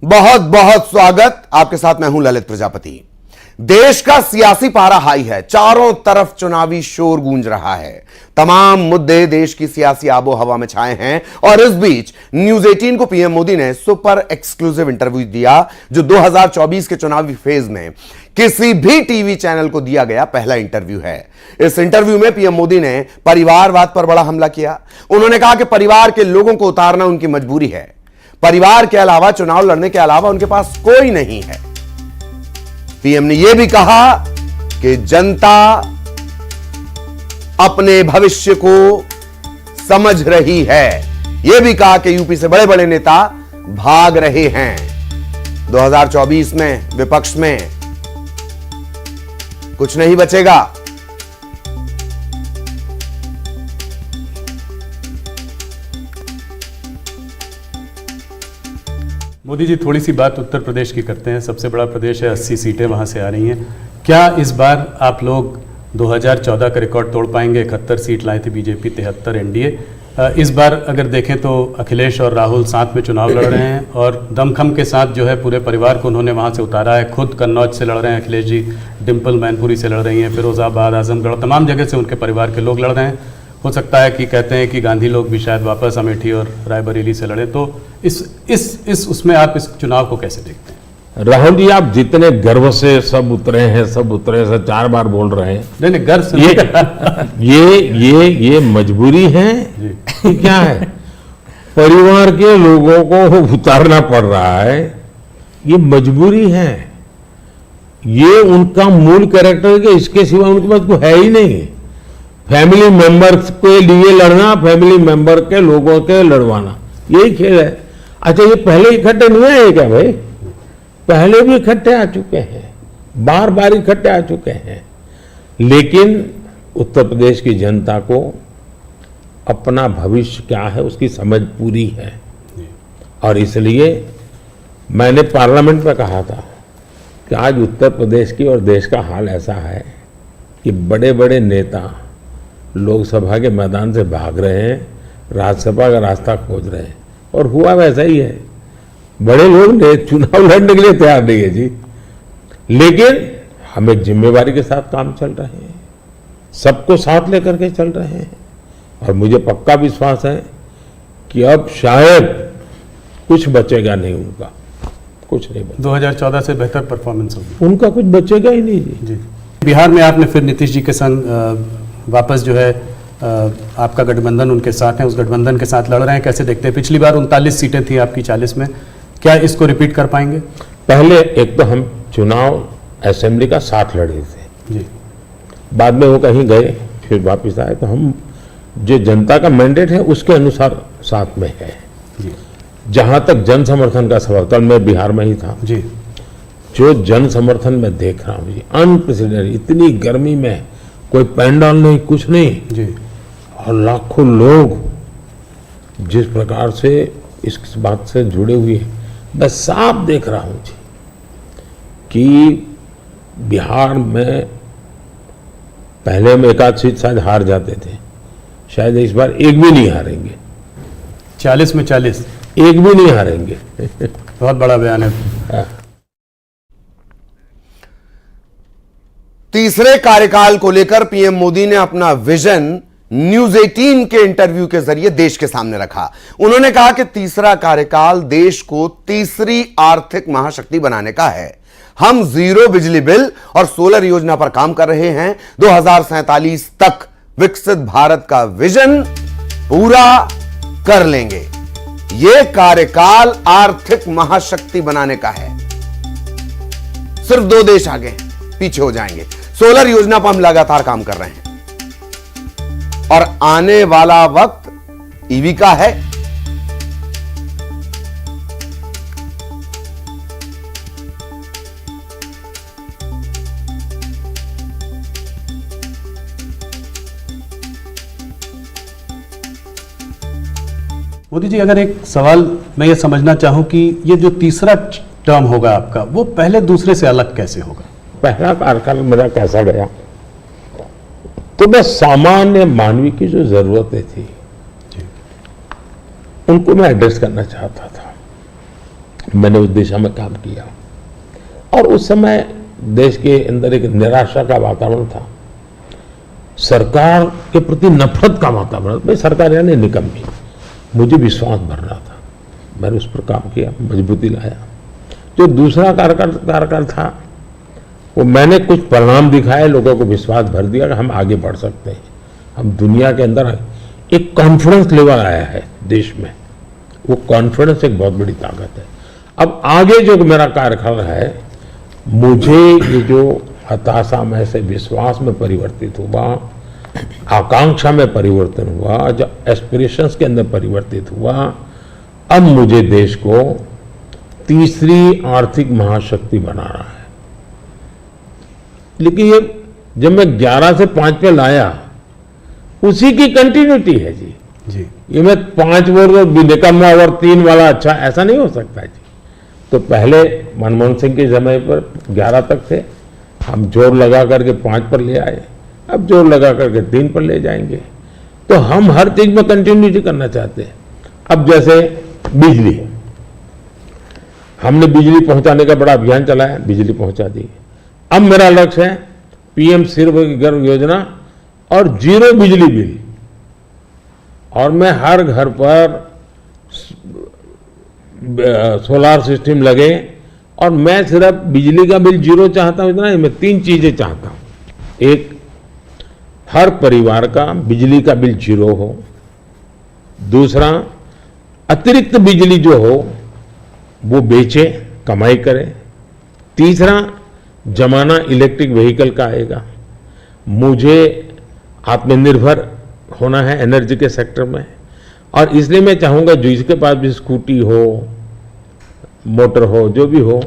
बहुत बहुत स्वागत। आपके साथ मैं हूं ललित प्रजापति। देश का सियासी पारा हाई है, चारों तरफ चुनावी शोर गूंज रहा है। तमाम मुद्दे देश की सियासी आबो हवा में छाए हैं और इस बीच न्यूज 18 को पीएम मोदी ने सुपर एक्सक्लूसिव इंटरव्यू दिया, जो 2024 के चुनावी फेज में किसी भी टीवी चैनल को दिया गया पहला इंटरव्यू है। इस इंटरव्यू में पीएम मोदी ने परिवारवाद पर बड़ा हमला किया। उन्होंने कहा कि परिवार के लोगों को उतारना उनकी मजबूरी है। परिवार के अलावा, चुनाव लड़ने के अलावा उनके पास कोई नहीं है। पीएम ने यह भी कहा कि जनता अपने भविष्य को समझ रही है। यह भी कहा कि यूपी से बड़े बड़े नेता भाग रहे हैं। 2024 में विपक्ष में कुछ नहीं बचेगा। मोदी जी, थोड़ी सी बात उत्तर प्रदेश की करते हैं। सबसे बड़ा प्रदेश है, 80 सीटें वहाँ से आ रही हैं। क्या इस बार आप लोग 2014 का रिकॉर्ड तोड़ पाएंगे? 71 सीट लाए थे बीजेपी, 73 एनडीए। इस बार अगर देखें तो अखिलेश और राहुल साथ में चुनाव लड़ रहे हैं और दमखम के साथ जो है पूरे परिवार को उन्होंने वहाँ से उतारा है। खुद कन्नौज से लड़ रहे हैं अखिलेश जी, डिम्पल मैनपुरी से लड़ रही हैं, फिरोजाबाद, आजमगढ़, तमाम जगह से उनके परिवार के लोग लड़ रहे हैं। हो सकता है कि कहते हैं कि गांधी लोग भी शायद वापस अमेठी और रायबरेली से लड़े। तो उसमें आप इस चुनाव को कैसे देखते हैं? राहुल जी, आप जितने गर्व से सब उतरे हैं, सब उतरे से 4 बार बोल रहे हैं। नहीं, गर्व से ये मजबूरी है कि क्या है? परिवार के लोगों को उतारना पड़ रहा है, ये मजबूरी है। ये उनका मूल कैरेक्टर के इसके सिवा उनके पास कोई है ही नहीं। फैमिली मेंबर्स के लिए लड़ना, फैमिली मेंबर के लोगों के लड़वाना, यही खेल है। अच्छा, ये पहले इकट्ठे नहीं आए क्या भाई? पहले भी इकट्ठे आ चुके हैं, बार बार इकट्ठे आ चुके हैं। लेकिन उत्तर प्रदेश की जनता को अपना भविष्य क्या है उसकी समझ पूरी है। और इसलिए मैंने पार्लियामेंट में कहा था कि आज उत्तर प्रदेश की और देश का हाल ऐसा है कि बड़े बड़े नेता लोकसभा के मैदान से भाग रहे हैं, राज्यसभा का रास्ता खोज रहे हैं। और हुआ वैसा ही है। बड़े लोग चुनाव लड़ने के लिए तैयार नहीं है जी। लेकिन हम एक जिम्मेवारी के साथ काम चल रहे हैं, सबको साथ लेकर के चल रहे हैं। और मुझे पक्का विश्वास है कि अब शायद कुछ बचेगा नहीं, उनका कुछ नहीं बचेगा। 2014 से बेहतर परफॉर्मेंस होगी, उनका कुछ बचेगा ही नहीं जी। बिहार में आपने फिर नीतीश जी के संग वापस जो है आपका गठबंधन उनके साथ है, उस गठबंधन के साथ लड़ रहे हैं। कैसे देखते हैं? पिछली बार 39 सीटें थी आपकी 40 में, क्या इसको रिपीट कर पाएंगे? पहले एक तो हम चुनाव असेंबली का साथ लड़े थे जी, बाद में वो कहीं गए, फिर वापस आए। तो हम जो जनता का मैंडेट है उसके अनुसार साथ में है जी। जहां तक जन समर्थन का सवाल, कल मैं बिहार में ही था जी, जो जन समर्थन में देख रहा हूँ जी, अनप्रेसिडेंटेड। इतनी गर्मी में कोई पैंडल नहीं, कुछ नहीं जी, और लाखों लोग जिस प्रकार से इस बात से जुड़े हुए हैं, मैं साफ देख रहा हूं जी कि बिहार में पहले हम 1-8 सीट शायद हार जाते थे, शायद इस बार एक भी नहीं हारेंगे। 40 में 40 एक भी नहीं हारेंगे। बहुत बड़ा बयान है। तीसरे कार्यकाल को लेकर पीएम मोदी ने अपना विजन न्यूज 18 के इंटरव्यू के जरिए देश के सामने रखा। उन्होंने कहा कि तीसरा कार्यकाल देश को तीसरी आर्थिक महाशक्ति बनाने का है। हम जीरो बिजली बिल और सोलर योजना पर काम कर रहे हैं। 2047 तक विकसित भारत का विजन पूरा कर लेंगे। यह कार्यकाल आर्थिक महाशक्ति बनाने का है। सिर्फ 2 देश आगे हैं, पीछे हो जाएंगे। सोलर योजना पर हम लगातार काम कर रहे हैं और आने वाला वक्त ईवी का है। मोदी जी, अगर एक सवाल मैं ये समझना चाहूं कि ये जो तीसरा टर्म होगा आपका, वो पहले दूसरे से अलग कैसे होगा? पहला कार्यकाल मेरा कैसा गया, तो बस सामान्य मानवीय की जो जरूरतें थी उनको मैं एड्रेस करना चाहता था। मैंने उस दिशा में काम किया और उस समय देश के अंदर एक निराशा का वातावरण था, सरकार के प्रति नफरत का वातावरण। भाई सरकार यानी निकम्मी, मुझे विश्वास भर रहा था, मैंने उस पर काम किया, मजबूती लाया। जो दूसरा कार्यकाल था वो मैंने कुछ परिणाम दिखाए, लोगों को विश्वास भर दिया कि हम आगे बढ़ सकते हैं, हम दुनिया के अंदर एक कॉन्फिडेंस लेवल आया है देश में, वो कॉन्फिडेंस एक बहुत बड़ी ताकत है। अब आगे जो मेरा कार्यकाल है, मुझे ये जो हताशा में से विश्वास में परिवर्तित हुआ, आकांक्षा में परिवर्तन हुआ, जो एस्पिरेशंस के अंदर परिवर्तित हुआ, अब मुझे देश को तीसरी आर्थिक महाशक्ति बनाना है। लेकिन ये जब मैं 11 से 5 पे लाया, उसी की कंटिन्यूटी है जी। ये मैं 5 वर्ष निकम्मा और 3 वाला अच्छा, ऐसा नहीं हो सकता जी। तो पहले मनमोहन सिंह के समय पर 11 तक थे, हम जोर लगा करके 5 पर ले आए, अब जोर लगा करके 3 पर ले जाएंगे। तो हम हर चीज में कंटिन्यूटी करना चाहते हैं। अब जैसे बिजली, हमने बिजली पहुंचाने का बड़ा अभियान चलाया, बिजली पहुंचा दी। अब मेरा लक्ष्य है पीएम सूर्यघर योजना और 0 बिजली बिल, और मैं हर घर पर सोलार सिस्टम लगे, और मैं सिर्फ बिजली का बिल 0 चाहता हूं, इतना नहीं, मैं 3 चीजें चाहता हूं। एक, हर परिवार का बिजली का बिल 0 हो। दूसरा, अतिरिक्त बिजली जो हो वो बेचे, कमाई करे। तीसरा, जमाना इलेक्ट्रिक व्हीकल का आएगा। मुझे आत्मनिर्भर होना है एनर्जी के सेक्टर में, और इसलिए मैं चाहूंगा जिसके पास भी स्कूटी हो, मोटर हो, जो भी हो,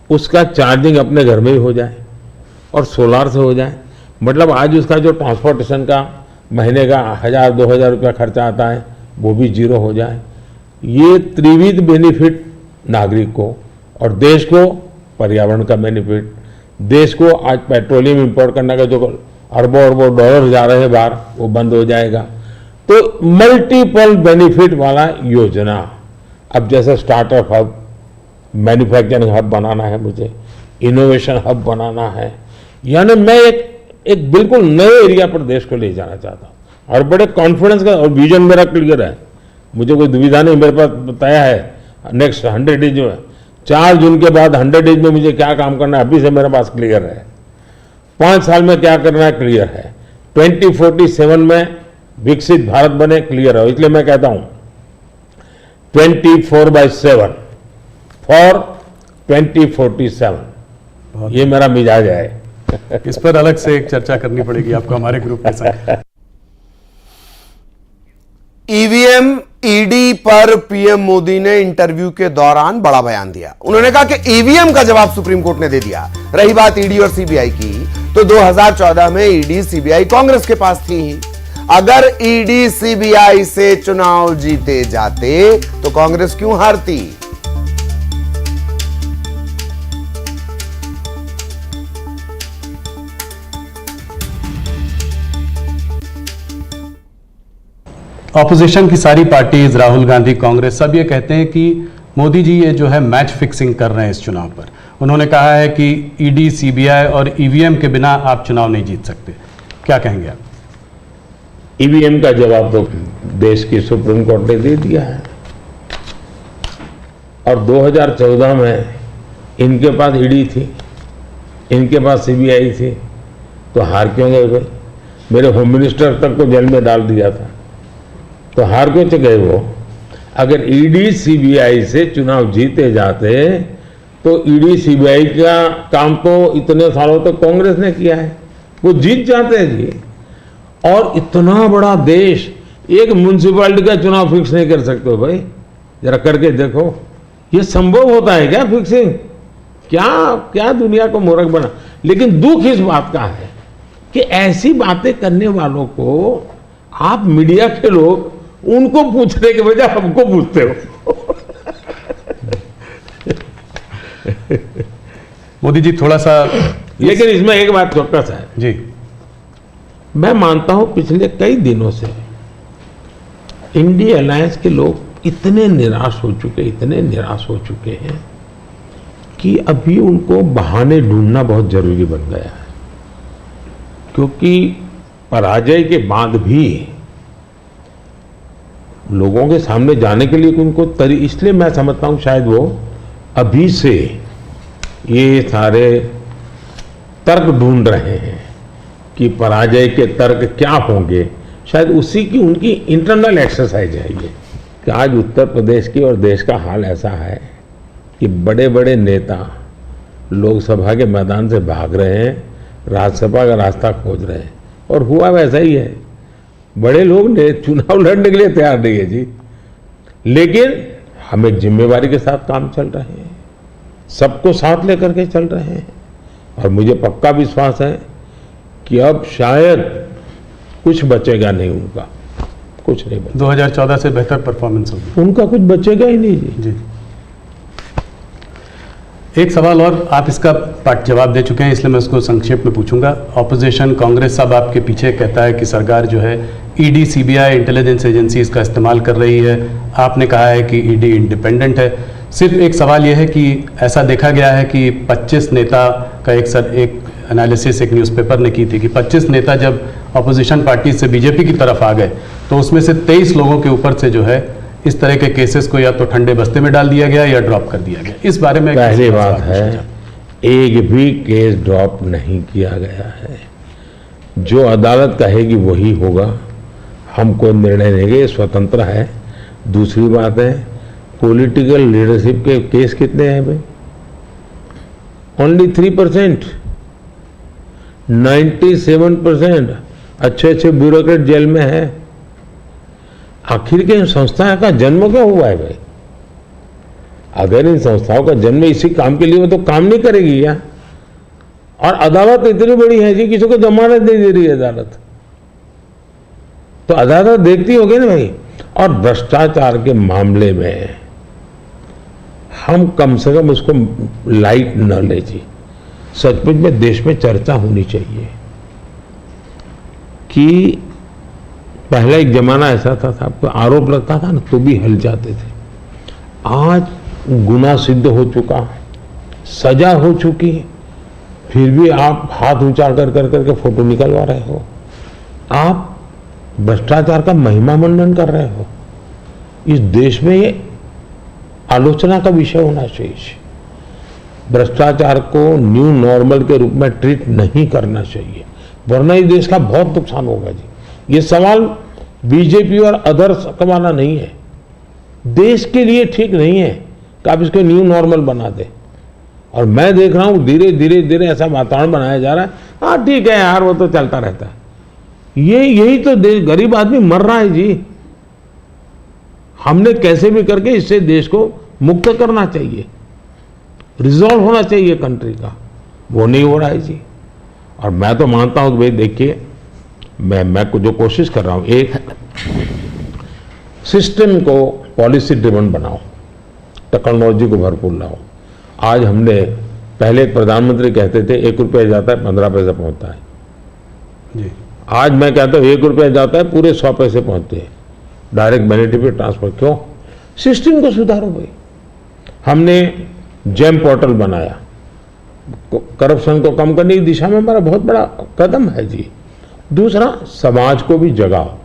उसका चार्जिंग अपने घर में ही हो जाए और सोलार से हो जाए। मतलब आज उसका जो ट्रांसपोर्टेशन का महीने का 1000-2000 रुपया खर्चा आता है, वो भी 0 हो जाए। ये त्रिविध बेनिफिट नागरिक को और देश को, पर्यावरण का बेनिफिट, देश को आज पेट्रोलियम इंपोर्ट करने का जो अरबों अरबों डॉलर जा रहे हैं बाहर, वो बंद हो जाएगा। तो मल्टीपल बेनिफिट वाला योजना। अब जैसे स्टार्टअप हब, मैन्युफैक्चरिंग हब बनाना है, मुझे इनोवेशन हब बनाना है, यानी मैं एक बिल्कुल नए एरिया पर देश को ले जाना चाहता हूं, और बड़े कॉन्फिडेंस का, और विजन मेरा क्लियर है, मुझे कोई दुविधा नहीं, मेरे पास तय है। नेक्स्ट 100 डेज में, 4 जून के बाद 100 डेज में मुझे क्या काम करना है, अभी से मेरे पास क्लियर है। 5 साल में क्या करना है, क्लियर है। 2047 में विकसित भारत बने, क्लियर है। इसलिए मैं कहता हूं 24/7 फॉर 2047, ये मेरा मिजाज है। इस पर अलग से एक चर्चा करनी पड़ेगी आपको हमारे ग्रुप के साथ। ईवीएम ईडी पर पीएम मोदी ने इंटरव्यू के दौरान बड़ा बयान दिया। उन्होंने कहा कि ईवीएम का जवाब सुप्रीम कोर्ट ने दे दिया। रही बात ईडी और सीबीआई की, तो 2014 में ईडी सीबीआई कांग्रेस के पास थी ही। अगर ईडी सीबीआई से चुनाव जीते जाते तो कांग्रेस क्यों हारती? ऑपोजिशन की सारी पार्टीज, राहुल गांधी, कांग्रेस, सब ये कहते हैं कि मोदी जी ये जो है मैच फिक्सिंग कर रहे हैं इस चुनाव पर। उन्होंने कहा है कि ईडी, सीबीआई और ईवीएम के बिना आप चुनाव नहीं जीत सकते। क्या कहेंगे आप? ईवीएम का जवाब तो देश की सुप्रीम कोर्ट ने दे दिया है, और 2014 में इनके पास ईडी थी, इनके पास सीबीआई थी, तो हार क्यों गए भाई? मेरे होम मिनिस्टर तक को जेल में डाल दिया था, तो हार क्यों गए वो? अगर ईडी सीबीआई से चुनाव जीते जाते तो ईडी सीबीआई का काम तो इतने सालों तक कांग्रेस ने किया है, वो जीत जाते हैं जी। और इतना बड़ा देश, एक म्युनिसिपैलिटी का चुनाव फिक्स नहीं कर सकते भाई, जरा करके देखो, ये संभव होता है क्या फिक्सिंग? क्या दुनिया को मूर्ख बना। लेकिन दुख इस बात का है कि ऐसी बातें करने वालों को आप मीडिया के लोग उनको पूछने के बजाय हमको पूछते हो। मोदी जी थोड़ा सा, लेकिन इसमें एक बात चौकस है जी, मैं मानता हूं पिछले कई दिनों से इंडिया अलायंस के लोग इतने निराश हो चुके हैं कि अभी उनको बहाने ढूंढना बहुत जरूरी बन गया है, क्योंकि पराजय के बाद भी लोगों के सामने जाने के लिए उनको इसलिए मैं समझता हूं शायद वो अभी से ये सारे तर्क ढूंढ रहे हैं कि पराजय के तर्क क्या होंगे। शायद उसी की उनकी इंटरनल एक्सरसाइज है ये, कि आज उत्तर प्रदेश की और देश का हाल ऐसा है कि बड़े बड़े नेता लोकसभा के मैदान से भाग रहे हैं, राज्यसभा का रास्ता खोज रहे हैं, और हुआ वैसा ही है। बड़े लोग ने चुनाव लड़ने के लिए तैयार नहीं है जी, लेकिन हम एक जिम्मेवारी के साथ काम चल रहे हैं, सबको साथ लेकर के चल रहे हैं, और मुझे पक्का विश्वास है कि अब शायद कुछ बचेगा नहीं उनका, कुछ नहीं बचेगा। 2014 से बेहतर परफॉर्मेंस होगी, उनका कुछ बचेगा ही नहीं जी। जी, एक सवाल और, आप इसका पार्ट जवाब दे चुके हैं इसलिए मैं उसको संक्षेप में पूछूंगा। ऑपोजिशन कांग्रेस सब आपके पीछे कहता है कि सरकार जो है ईडी, सीबीआई, इंटेलिजेंस एजेंसीज का इस्तेमाल कर रही है। आपने कहा है कि ईडी इंडिपेंडेंट है। सिर्फ एक सवाल यह है कि ऐसा देखा गया है कि 25 नेता का एक एनालिसिस एक न्यूज़पेपर ने की थी कि 25 नेता जब ऑपोजिशन पार्टी से बीजेपी की तरफ आ गए तो उसमें से 23 लोगों के ऊपर से जो है इस तरह के केसेस को या तो ठंडे बस्ते में डाल दिया गया या ड्रॉप कर दिया गया। इस बारे में पहली बात है, एक भी केस ड्रॉप नहीं किया गया है। जो अदालत कहेगी वही होगा, हम कोई निर्णय लेंगे, स्वतंत्र है। दूसरी बात है, पॉलिटिकल लीडरशिप के केस कितने हैं भाई? ओनली 3%। 97% अच्छे ब्यूरोक्रेट जेल में है। आखिर के इन संस्थाओं का जन्म क्या हुआ है भाई? अगर इन संस्थाओं का जन्म इसी काम के लिए हो तो काम नहीं करेगी क्या? और अदालत इतनी बड़ी है जी, किसी को जमानत नहीं दे रही है अदालत, तो अदालत देखती होगी ना भाई। और भ्रष्टाचार के मामले में हम कम से कम उसको लाइट न ले जी। सचमुच में देश में चर्चा होनी चाहिए कि पहले एक जमाना ऐसा था आपको आरोप लगता था ना तो भी हिल जाते थे। आज गुनाह सिद्ध हो चुका, सजा हो चुकी, फिर भी आप हाथ ऊंचा कर करके फोटो निकलवा रहे हो। आप भ्रष्टाचार का महिमा मंडन कर रहे हो। इस देश में ये आलोचना का विषय होना चाहिए। भ्रष्टाचार को न्यू नॉर्मल के रूप में ट्रीट नहीं करना चाहिए, वरना इस देश का बहुत नुकसान होगा जी। ये सवाल बीजेपी और अदर्स का माना नहीं है। देश के लिए ठीक नहीं है कि आप इसको न्यू नॉर्मल बना दे। और मैं देख रहा हूं धीरे धीरे ऐसा वातावरण बनाया जा रहा है। हाँ ठीक है यार, वो तो चलता रहता है। यही तो देश, गरीब आदमी मर रहा है जी। हमने कैसे भी करके इससे देश को मुक्त करना चाहिए, रिजॉल्व होना चाहिए कंट्री का, वो नहीं हो रहा है जी। और मैं तो मानता हूं कि भाई देखिए, मैं जो कोशिश कर रहा हूं, एक सिस्टम को पॉलिसी ड्रिवन बनाओ, टेक्नोलॉजी को भरपूर लाओ। आज हमने, पहले प्रधानमंत्री कहते थे 1 रुपया जाता है 15 पैसे पहुंचता है जी। आज मैं कहता हूं 1 रुपया जाता है पूरे 100 पैसे पहुंचते हैं, डायरेक्ट बेनिफिट ट्रांसफर। क्यों? सिस्टम को सुधारो भाई। हमने जेम पोर्टल बनाया, करप्शन को कम करने की दिशा में हमारा बहुत बड़ा कदम है जी। दूसरा, समाज को भी जगाओ,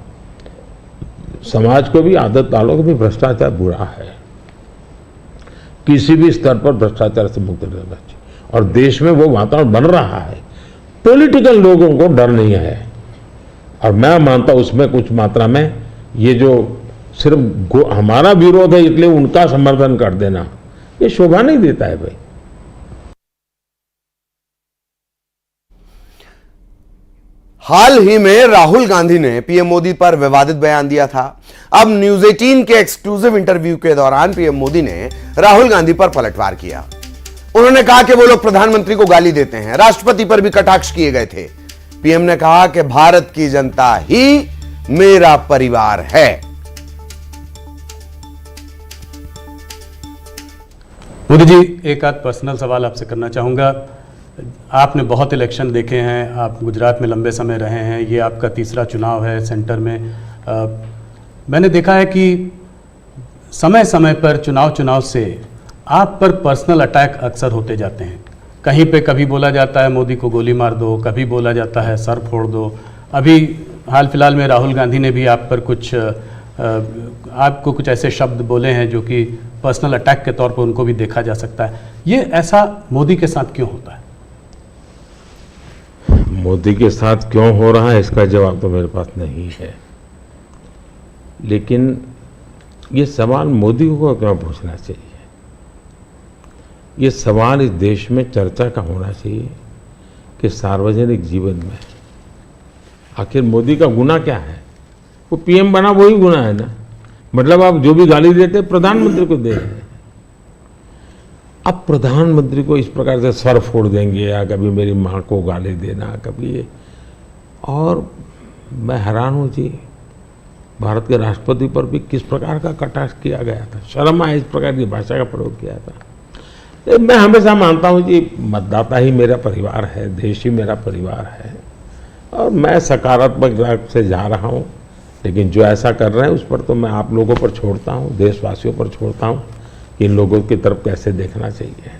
समाज को भी आदत डालो कि भी भ्रष्टाचार बुरा है, किसी भी स्तर पर भ्रष्टाचार से मुक्त रहना चाहिए। और देश में वो वातावरण बन रहा है, पॉलिटिकल लोगों को डर नहीं है। और मैं मानता हूं उसमें कुछ मात्रा में ये जो सिर्फ हमारा विरोध है इसलिए उनका समर्थन कर देना, ये शोभा नहीं देता है भाई। हाल ही में राहुल गांधी ने पीएम मोदी पर विवादित बयान दिया था। अब न्यूज 18 के एक्सक्लूसिव इंटरव्यू के दौरान पीएम मोदी ने राहुल गांधी पर पलटवार किया। उन्होंने कहा कि वो लोग प्रधानमंत्री को गाली देते हैं, राष्ट्रपति पर भी कटाक्ष किए गए थे। पीएम ने कहा कि भारत की जनता ही मेरा परिवार है। मोदी जी, एक आध पर्सनल सवाल आपसे करना चाहूँगा। आपने बहुत इलेक्शन देखे हैं, आप गुजरात में लंबे समय रहे हैं, ये आपका तीसरा चुनाव है सेंटर में। मैंने देखा है कि समय समय पर चुनाव से आप पर पर्सनल अटैक अक्सर होते जाते हैं। कहीं पे कभी बोला जाता है मोदी को गोली मार दो, कभी बोला जाता है सर फोड़ दो। अभी हाल फिलहाल में राहुल गांधी ने भी आप पर आपको कुछ ऐसे शब्द बोले हैं जो कि पर्सनल अटैक के तौर पर उनको भी देखा जा सकता है। ये ऐसा मोदी के साथ क्यों होता है? मोदी के साथ क्यों हो रहा है इसका जवाब तो मेरे पास नहीं है, लेकिन ये सवाल मोदी को क्यों पूछना चाहिए? ये सवाल इस देश में चर्चा का होना चाहिए कि सार्वजनिक जीवन में आखिर मोदी का गुनाह क्या है? वो पीएम बना वही गुनाह है ना। मतलब आप जो भी गाली देते प्रधानमंत्री को दे रहे हैं। अब प्रधानमंत्री को इस प्रकार से सर फोड़ देंगे या कभी मेरी माँ को गाली देना, कभी ये। और मैं हैरान हूँ जी, भारत के राष्ट्रपति पर भी किस प्रकार का कटाक्ष किया गया था। शर्म आए इस प्रकार की भाषा का प्रयोग किया था। मैं हमेशा मानता हूँ जी, मतदाता ही मेरा परिवार है, देश ही मेरा परिवार है, और मैं सकारात्मक राह से जा रहा हूँ। लेकिन जो ऐसा कर रहे हैं उस पर तो मैं आप लोगों पर छोड़ता हूँ, देशवासियों पर छोड़ता हूँ कि इन लोगों की तरफ कैसे देखना चाहिए।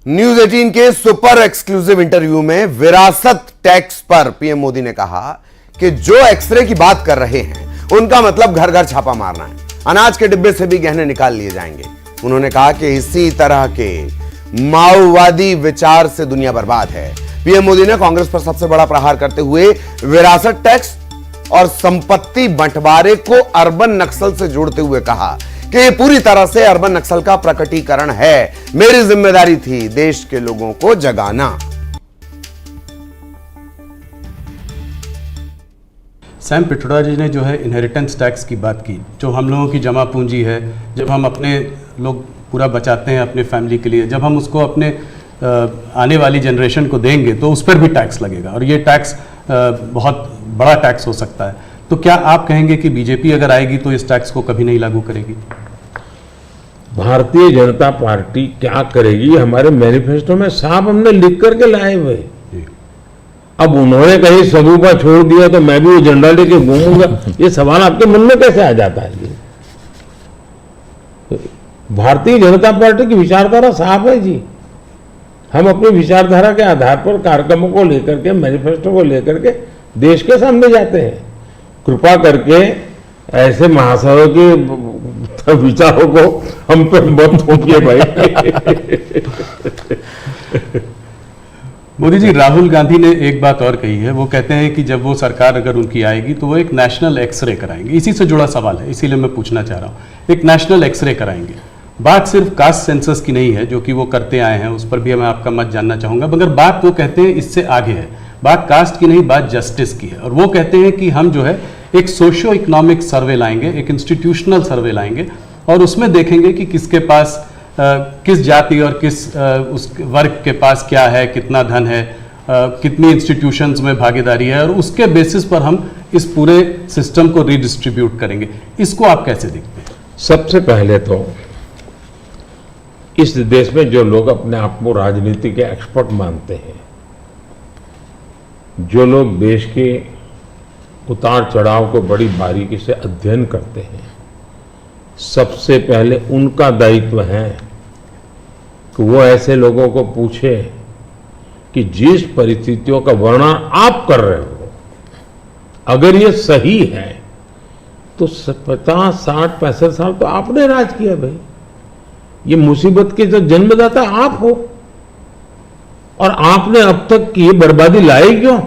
न्यूज 18 के सुपर एक्सक्लूसिव इंटरव्यू में विरासत टैक्स पर पीएम मोदी ने कहा कि जो एक्सरे की बात कर रहे हैं उनका मतलब घर घर छापा मारना है, अनाज के डिब्बे से भी गहने निकाल लिए जाएंगे। उन्होंने कहा कि इसी तरह के माओवादी विचार से दुनिया बर्बाद है। पीएम मोदी ने कांग्रेस पर सबसे बड़ा प्रहार करते हुए विरासत टैक्स और संपत्ति बंटवारे को अर्बन नक्सल से जोड़ते हुए कहा कि यह पूरी तरह से अर्बन नक्सल का प्रकटीकरण है। मेरी जिम्मेदारी थी देश के लोगों को जगाना। सैम पिट्रोडा जी ने जो है इनहेरिटेंस टैक्स की बात की, जो हम लोगों की जमा पूंजी है, जब हम अपने लोग पूरा बचाते हैं अपने फैमिली के लिए, जब हम उसको अपने आने वाली जनरेशन को देंगे तो उस पर भी टैक्स लगेगा, और ये टैक्स बहुत बड़ा टैक्स हो सकता है। तो क्या आप कहेंगे कि बीजेपी अगर आएगी तो इस टैक्स को कभी नहीं लागू करेगी? भारतीय जनता पार्टी क्या करेगी हमारे मैनिफेस्टो में साफ हमने लिख करके लाए हुए। अब उन्होंने कहीं सदुपा छोड़ दिया तो मैं भी वो झंडा लेके घूमूंगा, ये सवाल आपके मन में कैसे आ जाता है? जी, भारतीय जनता पार्टी की विचारधारा साफ है जी। हम अपनी विचारधारा के आधार पर कार्यक्रमों को लेकर के, मैनिफेस्टो को लेकर के देश के सामने जाते हैं। कृपा करके ऐसे महाशयों के विचारों को हम पे मत थोपिए भाई। मोदी जी, राहुल गांधी ने एक बात और कही है। वो कहते हैं कि जब वो सरकार अगर उनकी आएगी तो वो एक नेशनल एक्सरे कराएंगे। इसी से जुड़ा सवाल है, इसीलिए मैं पूछना चाह रहा हूँ। एक नेशनल एक्सरे कराएंगे, बात सिर्फ कास्ट सेंसस की नहीं है जो कि वो करते आए हैं, उस पर भी मैं आपका मत जानना चाहूंगा, मगर बात वो कहते हैं इससे आगे है। बात कास्ट की नहीं, बात जस्टिस की है। और वो कहते हैं कि हम जो है एक सोशियो इकोनॉमिक सर्वे लाएंगे, एक इंस्टीट्यूशनल सर्वे लाएंगे, और उसमें देखेंगे कि किसके पास किस जाति और किस उस वर्ग के पास क्या है, कितना धन है, कितनी इंस्टीट्यूशंस में भागीदारी है, और उसके बेसिस पर हम इस पूरे सिस्टम को रीडिस्ट्रीब्यूट करेंगे। इसको आप कैसे देखते हैं? सबसे पहले तो इस देश में जो लोग अपने आप को राजनीति के एक्सपर्ट मानते हैं, जो लोग देश के उतार चढ़ाव को बड़ी बारीकी से अध्ययन करते हैं, सबसे पहले उनका दायित्व है कि वो ऐसे लोगों को पूछे कि जिस परिस्थितियों का वर्णन आप कर रहे हो, अगर ये सही है तो 50, 60, 65 साल तो आपने राज किया भाई। ये मुसीबत के जो जन्मदाता आप हो, और आपने अब तक की बर्बादी लाई क्यों?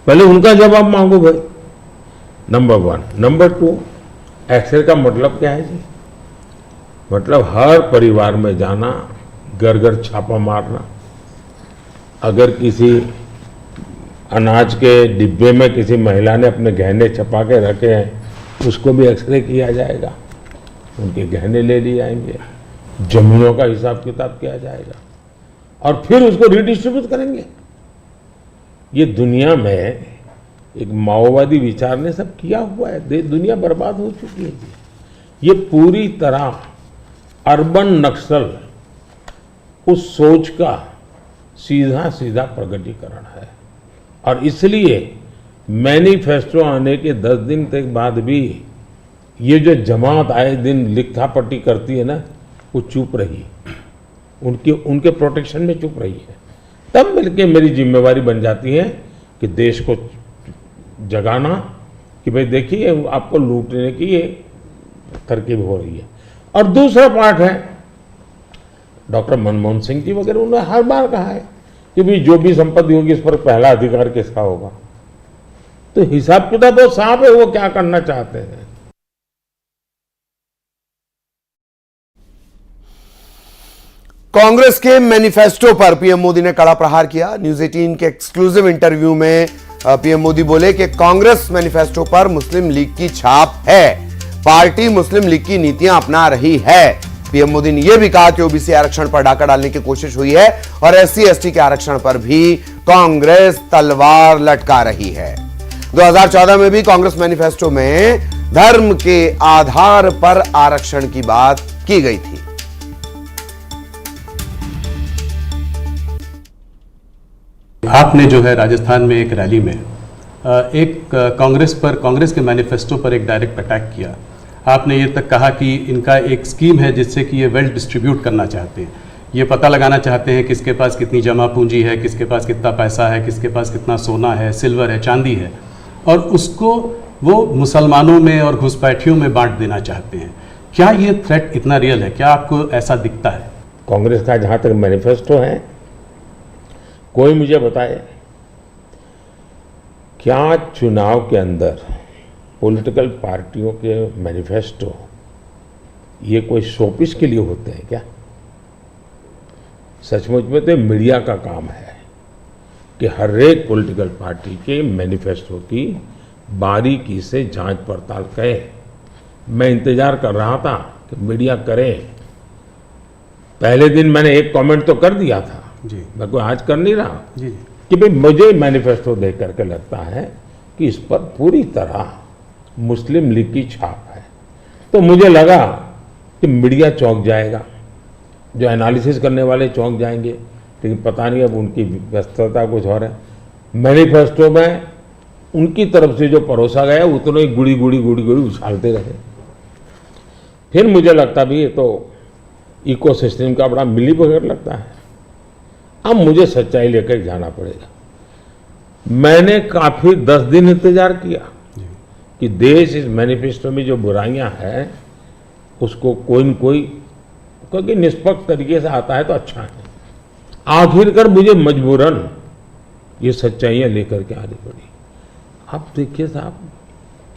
पहले उनका जवाब मांगो भाई। नंबर 1। नंबर 2, एक्सरे का मतलब क्या है जी? मतलब हर परिवार में जाना, घर घर छापा मारना। अगर किसी अनाज के डिब्बे में किसी महिला ने अपने गहने छपा के रखे हैं, उसको भी एक्सरे किया जाएगा, उनके गहने ले लिए जाएंगे, जमीनों का हिसाब किताब किया जाएगा, और फिर उसको रिडिस्ट्रीब्यूट करेंगे। ये दुनिया में एक माओवादी विचार ने सब किया हुआ है। दुनिया बर्बाद हो चुकी है जी। ये पूरी तरह अर्बन नक्सल उस सोच का सीधा सीधा प्रकटीकरण है। और इसलिए मैनिफेस्टो आने के 10 दिन तक बाद भी ये जो जमात आए दिन लिखा पट्टी करती है ना, वो चुप रही, उनके प्रोटेक्शन में चुप रही है। तब मिलके मेरी जिम्मेवारी बन जाती है कि देश को जगाना कि भाई देखिए आपको लूटने की ये तरकीब हो रही है। और दूसरा पार्ट है, डॉक्टर मनमोहन सिंह जी वगैरह उन्होंने हर बार कहा है कि भाई जो भी संपत्ति होगी इस पर पहला अधिकार किसका होगा। तो हिसाब किताब बहुत साफ है, वो क्या करना चाहते हैं। कांग्रेस के मैनिफेस्टो पर पीएम मोदी ने कड़ा प्रहार किया। न्यूज 18 के एक्सक्लूसिव इंटरव्यू में पीएम मोदी बोले कि कांग्रेस मैनिफेस्टो पर मुस्लिम लीग की छाप है, पार्टी मुस्लिम लीग की नीतियां अपना रही है। पीएम मोदी ने यह भी कहा कि ओबीसी आरक्षण पर डाका डालने की कोशिश हुई है और SC/ST के आरक्षण पर भी कांग्रेस तलवार लटका रही है। 2014 में भी कांग्रेस मैनिफेस्टो में धर्म के आधार पर आरक्षण की बात की गई थी। आपने जो है राजस्थान में एक रैली में एक कांग्रेस के मैनिफेस्टो पर एक डायरेक्ट अटैक किया। आपने ये तक कहा कि इनका एक स्कीम है जिससे कि ये वेल्थ डिस्ट्रीब्यूट करना चाहते हैं, ये पता लगाना चाहते हैं किसके पास कितनी जमा पूंजी है, किसके पास कितना पैसा है, किसके पास कितना सोना है, सिल्वर है, चांदी है, और उसको वो मुसलमानों में और घुसपैठियों में बांट देना चाहते हैं। क्या ये थ्रेट इतना रियल है? क्या आपको ऐसा दिखता है? कांग्रेस का जहां तक मैनिफेस्टो है, कोई मुझे बताए क्या चुनाव के अंदर पॉलिटिकल पार्टियों के मैनिफेस्टो ये कोई शोपीस के लिए होते हैं क्या? सचमुच में तो मीडिया का काम है कि हर एक पॉलिटिकल पार्टी के मैनिफेस्टो की बारीकी से जांच पड़ताल करे। मैं इंतजार कर रहा था कि मीडिया करे। पहले दिन मैंने एक कमेंट तो कर दिया था जी, मैं कोई आज कर नहीं रहा जी, कि भाई मुझे मैनिफेस्टो देख करके लगता है कि इस पर पूरी तरह मुस्लिम लीग की छाप है। तो मुझे लगा कि मीडिया चौंक जाएगा, जो एनालिसिस करने वाले चौंक जाएंगे, लेकिन पता नहीं अब उनकी व्यस्तता कुछ और है। मैनिफेस्टो में उनकी तरफ से जो परोसा गया उतना ही गुड़ी गुड़ी उछालते रहे। फिर मुझे लगता भी ये तो इकोसिस्टम का बड़ा मिलीभगत लगता है। अब मुझे सच्चाई लेकर जाना पड़ेगा। मैंने काफी 10 दिन इंतजार किया कि देश इस मैनिफेस्टो में जो बुराइयां हैं उसको कोई न कोई, क्योंकि निष्पक्ष तरीके से आता है तो अच्छा है। आखिरकार मुझे मजबूरन ये सच्चाइयां लेकर के आनी पड़ी। आप देखिए साहब,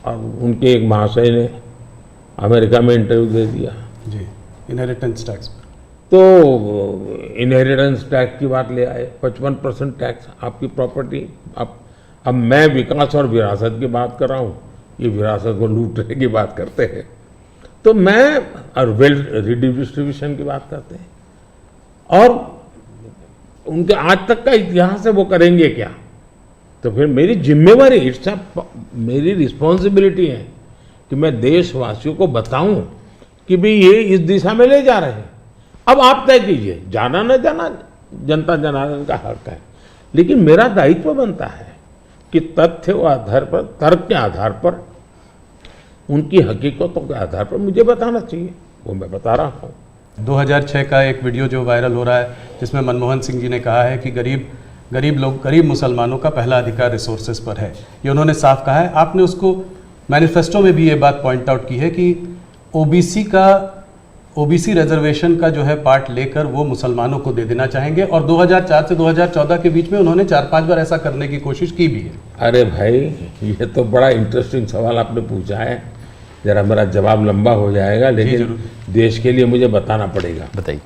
अब उनके एक महाशय ने अमेरिका में इंटरव्यू दे दिया जी, इनहेरिटेंस टैक्स पर। तो इनहेरिटेंस टैक्स की बात ले आए, 55% टैक्स आपकी प्रॉपर्टी। अब मैं विकास और विरासत की बात कर रहा हूँ, ये विरासत को लूटने की बात करते हैं। तो मैं और वेल्थ रिडिस्ट्रीब्यूशन की बात करते हैं, और उनके आज तक का इतिहास है, वो करेंगे क्या? तो फिर मेरी जिम्मेवारी, मेरी रिस्पॉन्सिबिलिटी है कि मैं देशवासियों को बताऊं कि भाई ये इस दिशा में ले जा रहे हैं। अब आप तय कीजिए, जाना न जाना जनता जनार्दन का हक है, लेकिन मेरा दायित्व बनता है कि तथ्य के आधार पर, तर्क के आधार पर, उनकी हकीकतों के आधार पर मुझे बताना चाहिए, वो मैं बता रहा हूँ। 2006 का एक वीडियो जो वायरल हो रहा है जिसमें मनमोहन सिंह जी ने कहा है कि गरीब मुसलमानों का पहला अधिकार रिसोर्सेज पर है, ये उन्होंने साफ कहा है। आपने उसको मैनिफेस्टो में भी ये बात पॉइंट आउट की है कि ओबीसी रिजर्वेशन का जो है पार्ट लेकर वो मुसलमानों को दे देना चाहेंगे, और 2004 से 2014 के बीच में उन्होंने 4-5 बार ऐसा करने की कोशिश की भी है। अरे भाई, ये तो बड़ा इंटरेस्टिंग सवाल आपने पूछा है। जरा मेरा जवाब लंबा हो जाएगा, लेकिन देश के लिए मुझे बताना पड़ेगा। बताइए।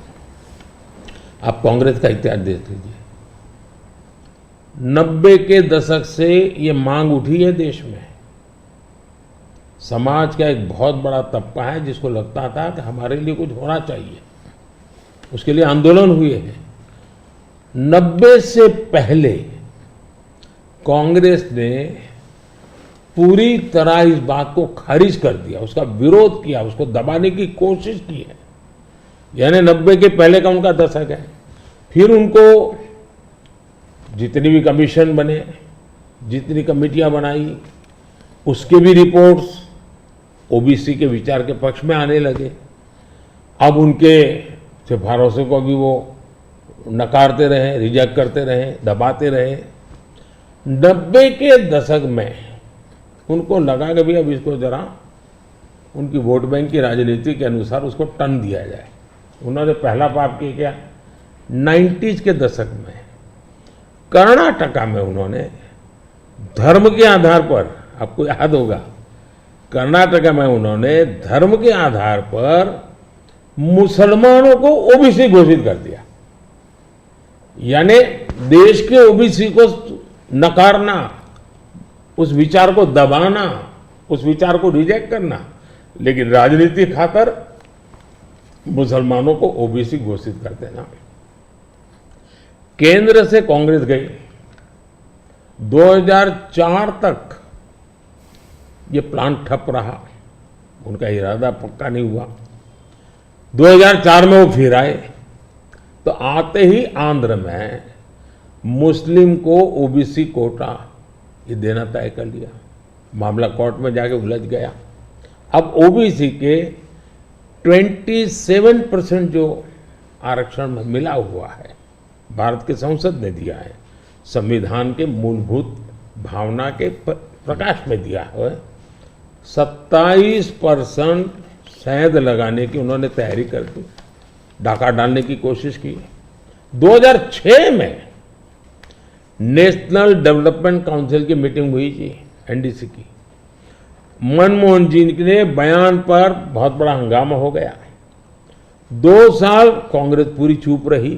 आप कांग्रेस का इतिहास देख लीजिए। 90 के दशक से ये मांग उठी है देश में। समाज का एक बहुत बड़ा तबका है जिसको लगता था कि हमारे लिए कुछ होना चाहिए, उसके लिए आंदोलन हुए हैं। 90 से पहले कांग्रेस ने पूरी तरह इस बात को खारिज कर दिया, उसका विरोध किया, उसको दबाने की कोशिश की है। यानी 90 के पहले का उनका दशक है। फिर उनको जितनी भी कमीशन बने, जितनी कमेटियां बनाई, उसके भी रिपोर्ट्स ओबीसी के विचार के पक्ष में आने लगे। अब उनके सिफारिशों को भी वो नकारते रहे, रिजेक्ट करते रहे, दबाते रहे। 90 के दशक में उनको लगा कि भी अब इसको जरा उनकी वोट बैंक की राजनीति के अनुसार उसको टर्न दिया जाए। उन्होंने पहला पाप किया क्या, 90s के दशक में कर्नाटका में उन्होंने धर्म के आधार पर, आपको याद होगा, कर्नाटका में उन्होंने धर्म के आधार पर मुसलमानों को ओबीसी घोषित कर दिया। यानी देश के ओबीसी को नकारना, उस विचार को दबाना, उस विचार को रिजेक्ट करना, लेकिन राजनीति खातर मुसलमानों को ओबीसी घोषित कर देना। केंद्र से कांग्रेस गई, 2004 तक ये प्लान ठप रहा, उनका इरादा पक्का नहीं हुआ। 2004 में वो फिर आए, तो आते ही आंध्र में मुस्लिम को ओबीसी कोटा ये देना तय कर लिया। मामला कोर्ट में जाके उलझ गया। अब ओबीसी के 27% जो आरक्षण में मिला हुआ है, भारत की संसद ने दिया है, संविधान के मूलभूत भावना के प्रकाश में दिया है। 27% शहद लगाने की उन्होंने तैयारी कर दी, डाका डालने की कोशिश की। 2006 में नेशनल डेवलपमेंट काउंसिल की मीटिंग हुई थी, एनडीसी की। मनमोहन जी के बयान पर बहुत बड़ा हंगामा हो गया। 2 साल कांग्रेस पूरी चुप रही।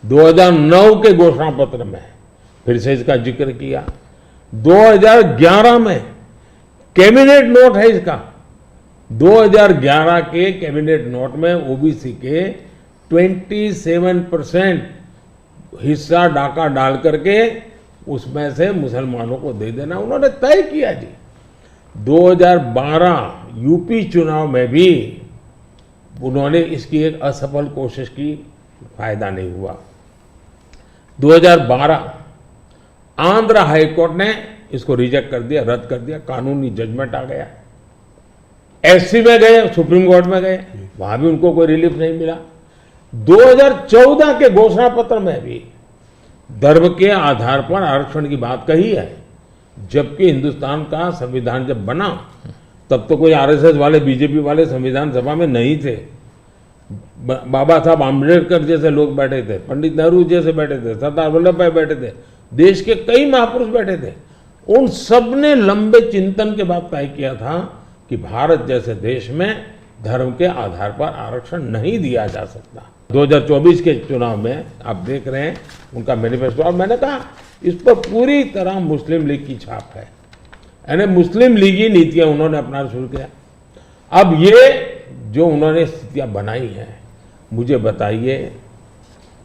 2009 के घोषणा पत्र में फिर से इसका जिक्र किया। 2011 में कैबिनेट नोट है इसका। 2011 के कैबिनेट नोट में ओबीसी के 27% हिस्सा डाका डाल करके उसमें से मुसलमानों को दे देना उन्होंने तय किया जी। 2012 यूपी चुनाव में भी उन्होंने इसकी एक असफल कोशिश की, फायदा नहीं हुआ। 2012 आंध्र हाईकोर्ट ने इसको रिजेक्ट कर दिया, रद्द कर दिया, कानूनी जजमेंट आ गया। एससी में गए, सुप्रीम कोर्ट में गए, वहां भी उनको कोई रिलीफ नहीं मिला। 2014 के घोषणा पत्र में भी धर्म के आधार पर आरक्षण की बात कही है, जबकि हिंदुस्तान का संविधान जब बना तब तो कोई आरएसएस वाले, बीजेपी वाले संविधान सभा में नहीं थे। बाबा साहब आम्बेडकर जैसे लोग बैठे थे, पंडित नेहरू जैसे बैठे थे, सरदार वल्लभ भाई बैठे थे, देश के कई महापुरुष बैठे थे। उन सब ने लंबे चिंतन के बाद तय किया था कि भारत जैसे देश में धर्म के आधार पर आरक्षण नहीं दिया जा सकता। 2024 के चुनाव में आप देख रहे हैं उनका मैनिफेस्टो, और मैंने कहा इस पर पूरी तरह मुस्लिम लीग की छाप है, यानी मुस्लिम लीगी नीतियां उन्होंने अपनाना शुरू किया। अब ये जो उन्होंने स्थितियां बनाई हैं, मुझे बताइए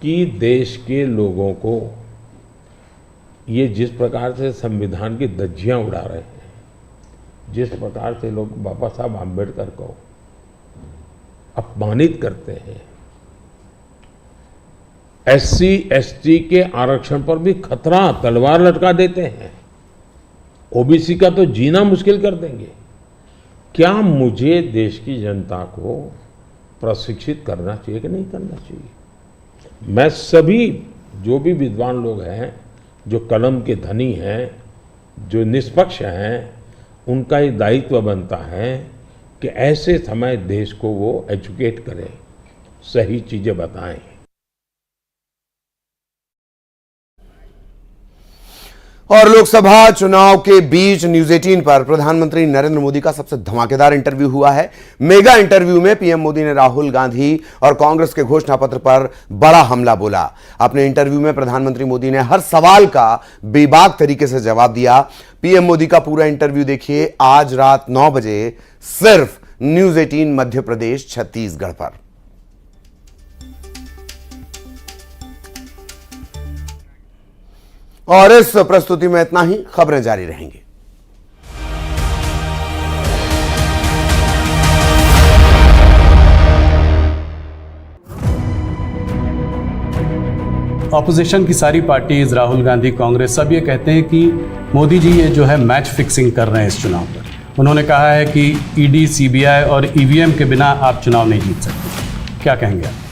कि देश के लोगों को ये जिस प्रकार से संविधान की धज्जियां उड़ा रहे हैं, जिस प्रकार से लोग बाबा साहब आम्बेडकर को अपमानित करते हैं, एससी एसटी के आरक्षण पर भी खतरा, तलवार लटका देते हैं, ओबीसी का तो जीना मुश्किल कर देंगे। क्या मुझे देश की जनता को प्रशिक्षित करना चाहिए कि नहीं करना चाहिए? मैं सभी जो भी विद्वान लोग हैं, जो कलम के धनी हैं, जो निष्पक्ष हैं, उनका ये दायित्व बनता है कि ऐसे समय देश को वो एजुकेट करें, सही चीजें बताएं। और लोकसभा चुनाव के बीच न्यूज 18 पर प्रधानमंत्री नरेंद्र मोदी का सबसे धमाकेदार इंटरव्यू हुआ है। मेगा इंटरव्यू में पीएम मोदी ने राहुल गांधी और कांग्रेस के घोषणा पत्र पर बड़ा हमला बोला। अपने इंटरव्यू में प्रधानमंत्री मोदी ने हर सवाल का बेबाक तरीके से जवाब दिया। पीएम मोदी का पूरा इंटरव्यू देखिए आज रात 9 बजे सिर्फ न्यूज 18 मध्य प्रदेश छत्तीसगढ़ पर। और इस प्रस्तुति में इतना ही, खबरें जारी रहेंगी। ऑपोजिशन की सारी पार्टीज, राहुल गांधी, कांग्रेस, सब ये कहते हैं कि मोदी जी ये जो है मैच फिक्सिंग कर रहे हैं इस चुनाव पर। उन्होंने कहा है कि ईडी, सीबीआई और ईवीएम के बिना आप चुनाव नहीं जीत सकते। क्या कहेंगे आप?